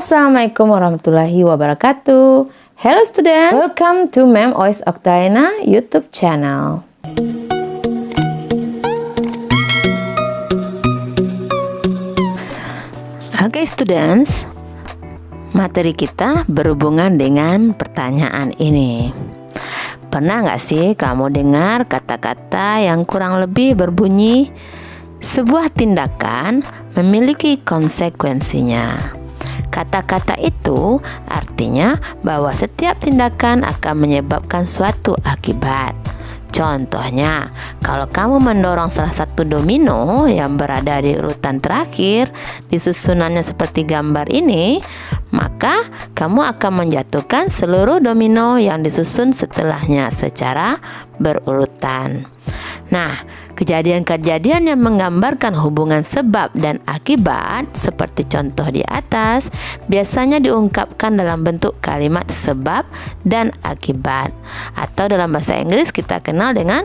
Assalamualaikum warahmatullahi wabarakatuh. Hello students, welcome to Ma'am Ois Oktaena YouTube channel. Oke students, materi kita berhubungan dengan pertanyaan ini. Pernah nggak sih kamu dengar kata-kata yang kurang lebih berbunyi sebuah tindakan memiliki konsekuensinya? Kata-kata itu artinya bahwa setiap tindakan akan menyebabkan suatu akibat. Contohnya, kalau kamu mendorong salah satu domino yang berada di urutan terakhir di susunannya seperti gambar ini, maka kamu akan menjatuhkan seluruh domino yang disusun setelahnya secara berurutan. Nah, kejadian-kejadian yang menggambarkan hubungan sebab dan akibat seperti contoh di atas biasanya diungkapkan dalam bentuk kalimat sebab dan akibat, atau dalam bahasa Inggris kita kenal dengan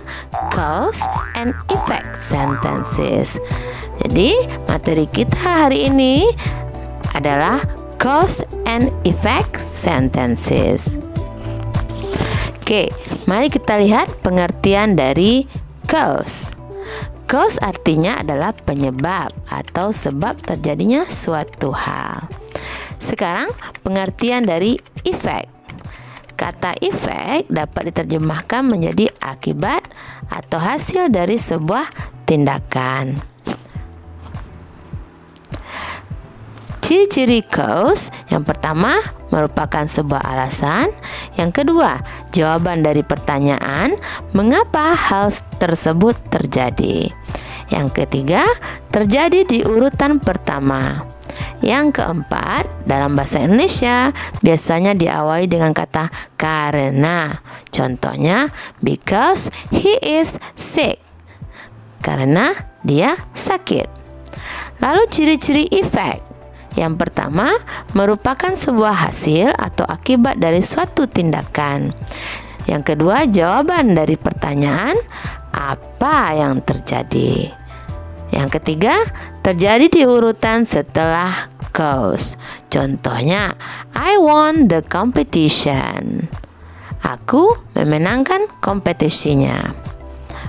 cause and effect sentences. Jadi, materi kita hari ini adalah cause and effect sentences. Oke, mari kita lihat pengertian dari cause. Cause artinya adalah penyebab atau sebab terjadinya suatu hal. Sekarang pengertian dari effect. Kata effect dapat diterjemahkan menjadi akibat atau hasil dari sebuah tindakan. Ciri-ciri cause, yang pertama merupakan sebuah alasan, yang kedua jawaban dari pertanyaan mengapa hal tersebut terjadi, yang ketiga terjadi di urutan pertama, yang keempat dalam bahasa Indonesia biasanya diawali dengan kata karena. Contohnya, because he is sick, karena dia sakit. Lalu ciri-ciri effect. Yang pertama, merupakan sebuah hasil atau akibat dari suatu tindakan. Yang kedua, jawaban dari pertanyaan apa yang terjadi. Yang ketiga, terjadi di urutan setelah cause. Contohnya, I won the competition. Aku memenangkan kompetisinya.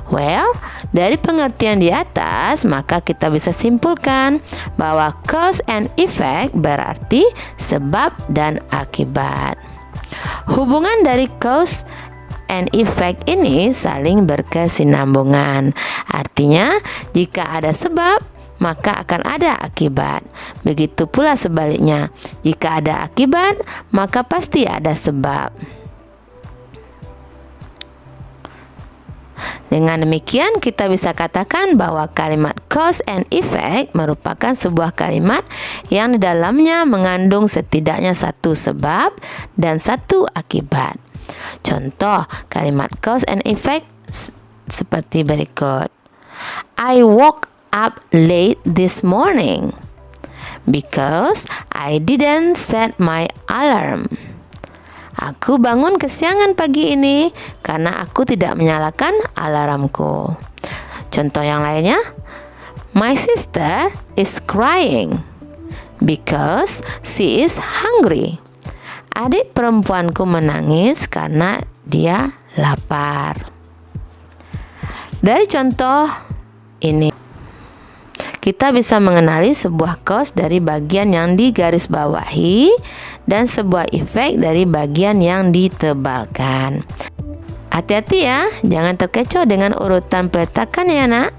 Well, dari pengertian di atas, maka kita bisa simpulkan bahwa cause and effect berarti sebab dan akibat. Hubungan dari cause and effect ini saling berkesinambungan. Artinya, jika ada sebab, maka akan ada akibat. Begitu pula sebaliknya, jika ada akibat, maka pasti ada sebab. Dengan demikian, kita bisa katakan bahwa kalimat cause and effect merupakan sebuah kalimat yang di dalamnya mengandung setidaknya satu sebab dan satu akibat. Contoh kalimat cause and effect seperti berikut. I woke up late this morning because I didn't set my alarm. Aku bangun kesiangan pagi ini karena aku tidak menyalakan alarmku. Contoh yang lainnya, my sister is crying because she is hungry. Adik perempuanku menangis karena dia lapar. Dari contoh ini, kita bisa mengenali sebuah cause dari bagian yang digarisbawahi dan sebuah efek dari bagian yang ditebalkan. Hati-hati ya, jangan terkecoh dengan urutan peletakan ya nak.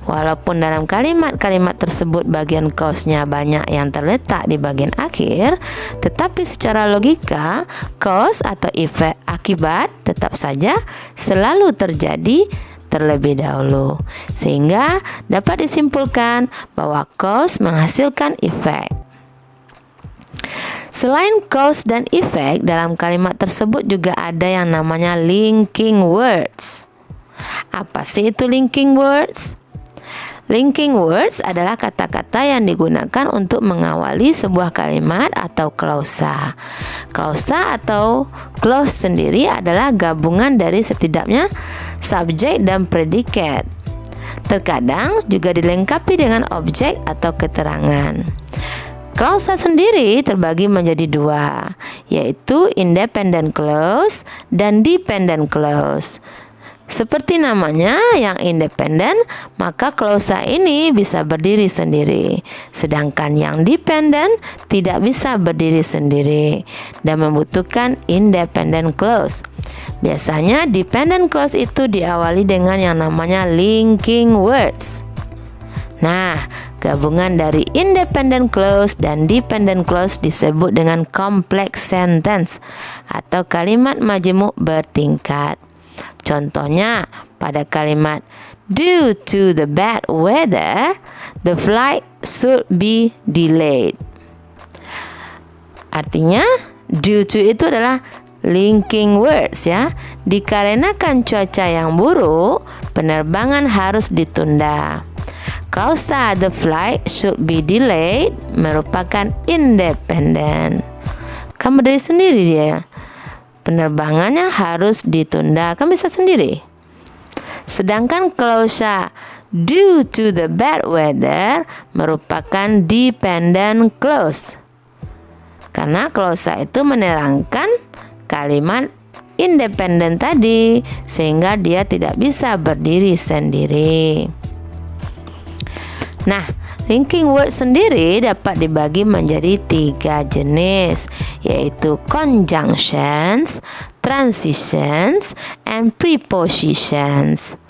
Walaupun dalam kalimat-kalimat tersebut bagian cause-nya banyak yang terletak di bagian akhir, tetapi secara logika, cause atau efek akibat tetap saja selalu terjadi terlebih dahulu, sehingga dapat disimpulkan bahwa cause menghasilkan efek. Selain cause dan effect, dalam kalimat tersebut juga ada yang namanya linking words. Apa sih itu linking words? Linking words adalah kata-kata yang digunakan untuk mengawali sebuah kalimat atau klausa. Klausa atau clause sendiri adalah gabungan dari setidaknya subjek dan predikat. Terkadang juga dilengkapi dengan objek atau keterangan. Klausa sendiri terbagi menjadi dua, yaitu independent clause dan dependent clause. Seperti namanya yang independen, maka klausa ini bisa berdiri sendiri. Sedangkan yang dependent tidak bisa berdiri sendiri dan membutuhkan independent clause. Biasanya dependent clause itu diawali dengan yang namanya linking words. Nah, gabungan dari independent clause dan dependent clause disebut dengan complex sentence atau kalimat majemuk bertingkat. Contohnya pada kalimat due to the bad weather, the flight should be delayed. Artinya due to itu adalah linking words ya. Dikarenakan cuaca yang buruk, penerbangan harus ditunda. Klausa the flight should be delayed merupakan independent. Kamu dari sendiri dia. Penerbangannya harus ditunda, kan bisa sendiri. Sedangkan klausa due to the bad weather merupakan dependent clause. Karena klausa itu menerangkan kalimat independen tadi, sehingga dia tidak bisa berdiri sendiri. Nah, linking word sendiri dapat dibagi menjadi 3 jenis, yaitu conjunctions, transitions, and prepositions.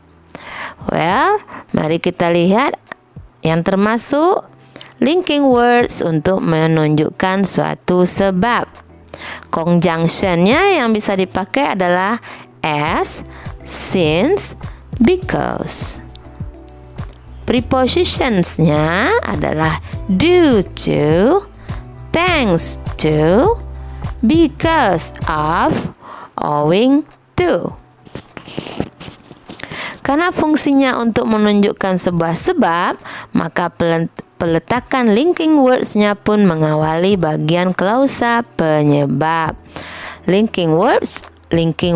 Well, mari kita lihat yang termasuk linking words untuk menunjukkan suatu sebab. Conjunctionnya yang bisa dipakai adalah as, since, because. Prepositionsnya adalah due to, thanks to, because of, owing to. Karena fungsinya untuk menunjukkan sebuah sebab, maka peletakan linking words-nya pun mengawali bagian klausa penyebab. Linking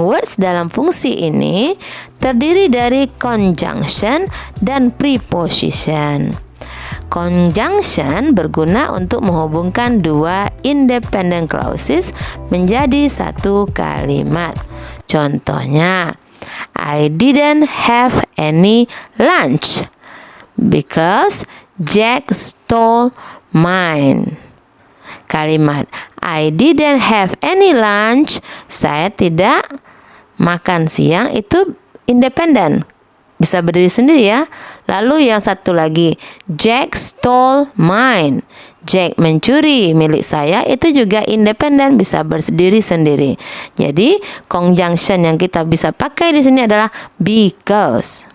words dalam fungsi ini terdiri dari conjunction dan preposition. Conjunction berguna untuk menghubungkan dua independent clauses menjadi satu kalimat. Contohnya, I didn't have any lunch because Jack stole mine. Kalimat I didn't have any lunch, saya tidak makan siang, itu independen, bisa berdiri sendiri ya. Lalu yang satu lagi, Jack stole mine, Jack mencuri milik saya, itu juga independen, bisa berdiri sendiri. Jadi conjunction yang kita bisa pakai di sini adalah because.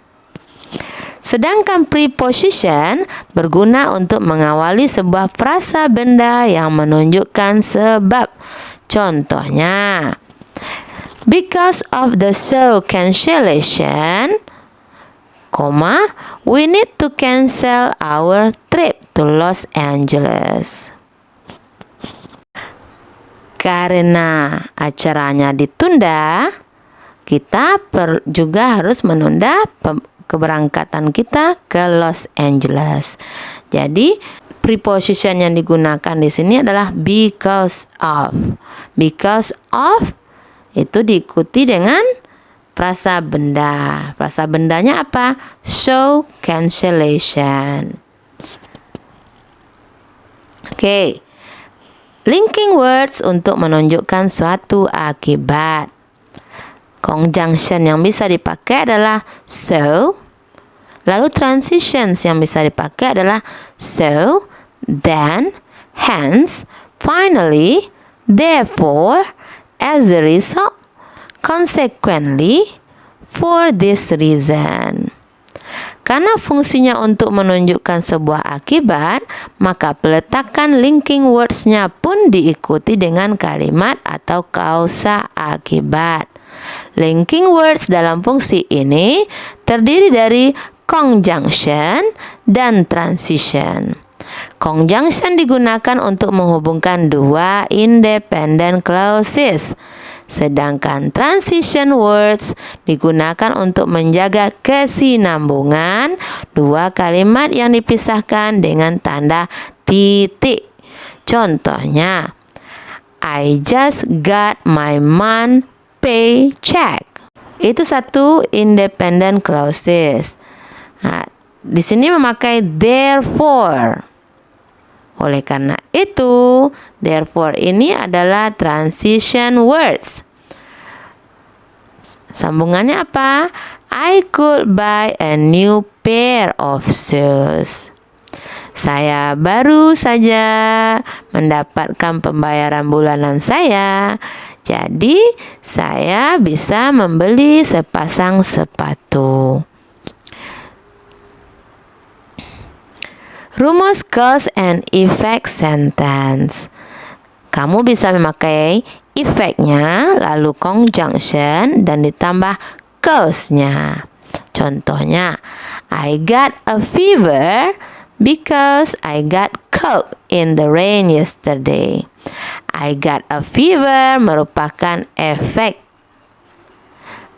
Sedangkan preposition berguna untuk mengawali sebuah frasa benda yang menunjukkan sebab. Contohnya, because of the show cancellation, we need to cancel our trip to Los Angeles. Karena acaranya ditunda, kita juga harus menunda keberangkatan kita ke Los Angeles. Jadi preposition yang digunakan di sini adalah because of. Because of itu diikuti dengan frasa benda. Frasa bendanya apa? Show cancellation. Oke. Linking words untuk menunjukkan suatu akibat. Conjunction yang bisa dipakai adalah so. Lalu transitions yang bisa dipakai adalah so, then, hence, finally, therefore, as a result, consequently, for this reason. Karena fungsinya untuk menunjukkan sebuah akibat, maka peletakan linking words-nya pun diikuti dengan kalimat atau klausa akibat. Linking words dalam fungsi ini terdiri dari conjunction dan transition. Conjunction digunakan untuk menghubungkan dua independent clauses, sedangkan transition words digunakan untuk menjaga kesinambungan dua kalimat yang dipisahkan dengan tanda titik. Contohnya, I just got my month paycheck. Itu satu independent clauses. Nah, di sini memakai therefore. Oleh karena itu, therefore ini adalah transition words. Sambungannya apa? I could buy a new pair of shoes. Saya baru saja mendapatkan pembayaran bulanan saya. Jadi, saya bisa membeli sepasang sepatu. Rumus cause and effect sentence. Kamu bisa memakai efeknya, lalu conjunction, dan ditambah cause-nya. Contohnya, I got a fever because I got cold in the rain yesterday. I got a fever merupakan efek.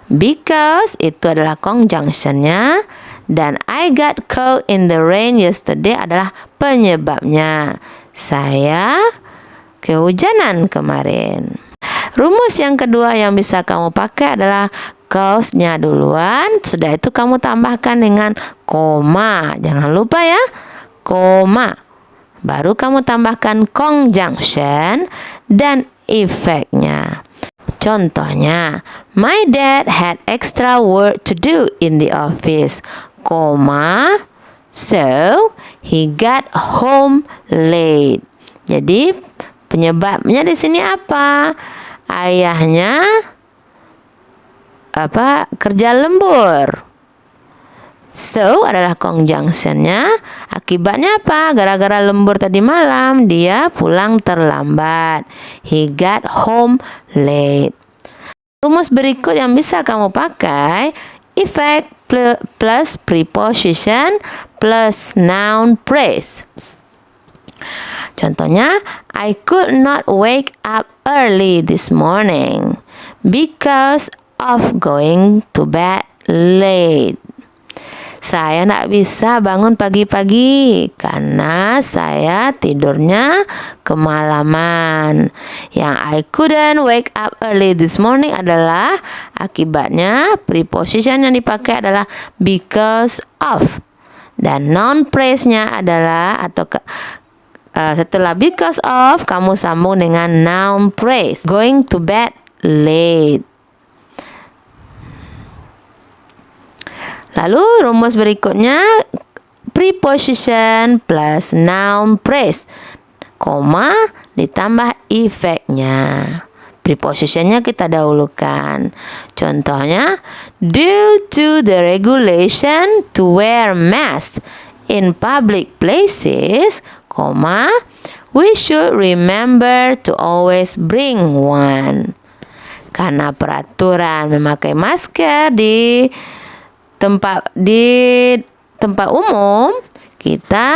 Because itu adalah conjunction-nya, dan I got cold in the rain yesterday adalah penyebabnya. Saya kehujanan kemarin. Rumus yang kedua yang bisa kamu pakai adalah cause-nya duluan. Sudah itu kamu tambahkan dengan koma. Jangan lupa ya, koma. Baru kamu tambahkan conjunction dan efeknya. Contohnya, my dad had extra work to do in the office, koma, so he got home late. Jadi penyebabnya di sini apa? Ayahnya kerja lembur. So adalah conjunction-nya. Akibatnya apa? Gara-gara lembur tadi malam, dia pulang terlambat. He got home late. Rumus berikut yang bisa kamu pakai, effect plus preposition plus noun phrase. Contohnya, I could not wake up early this morning because of going to bed late. Saya tidak bisa bangun pagi-pagi karena saya tidurnya kemalaman. Yang I couldn't wake up early this morning adalah akibatnya preposition yang dipakai adalah because of. Dan noun phrase-nya adalah setelah because of kamu sambung dengan noun phrase. Going to bed late. Lalu rumus berikutnya preposition plus noun phrase, koma ditambah efeknya. Prepositionnya kita dahulukan. Contohnya, due to the regulation to wear mask in public places, koma, we should remember to always bring one. Karena peraturan memakai masker di tempat umum, kita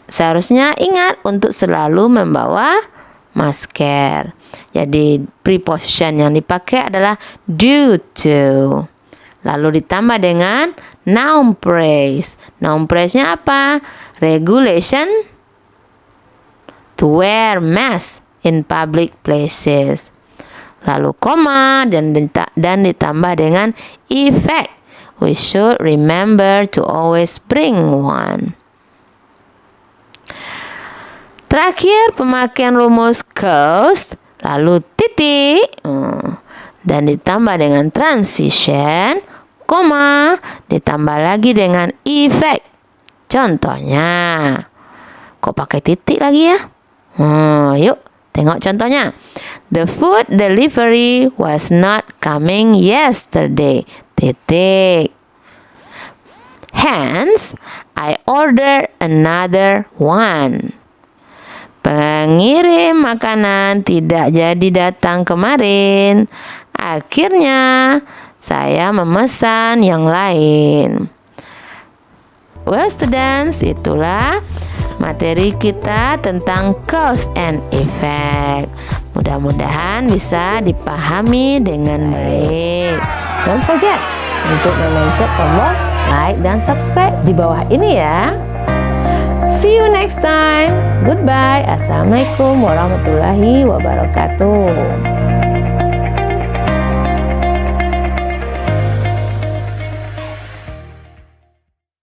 seharusnya ingat untuk selalu membawa masker. Jadi preposition yang dipakai adalah due to. Lalu ditambah dengan noun phrase. Noun phrase-nya apa? Regulation to wear mask in public places. Lalu koma dan ditambah dengan effect. We should remember to always bring one. Terakhir, pemakaian rumus cause, lalu titik, dan ditambah dengan transition, koma, ditambah lagi dengan effect. Contohnya, kok pakai titik lagi ya? Yuk, tengok contohnya. The food delivery was not coming yesterday. Titik. Hence, I ordered another one. Pengirim makanan tidak jadi datang kemarin. Akhirnya, saya memesan yang lain. Well, students, itulah materi kita tentang cause and effect. Mudah-mudahan bisa dipahami dengan baik. Don't forget untuk memencet tombol like dan subscribe di bawah ini ya. See See you next time. Goodbye. Assalamualaikum warahmatullahi wabarakatuh.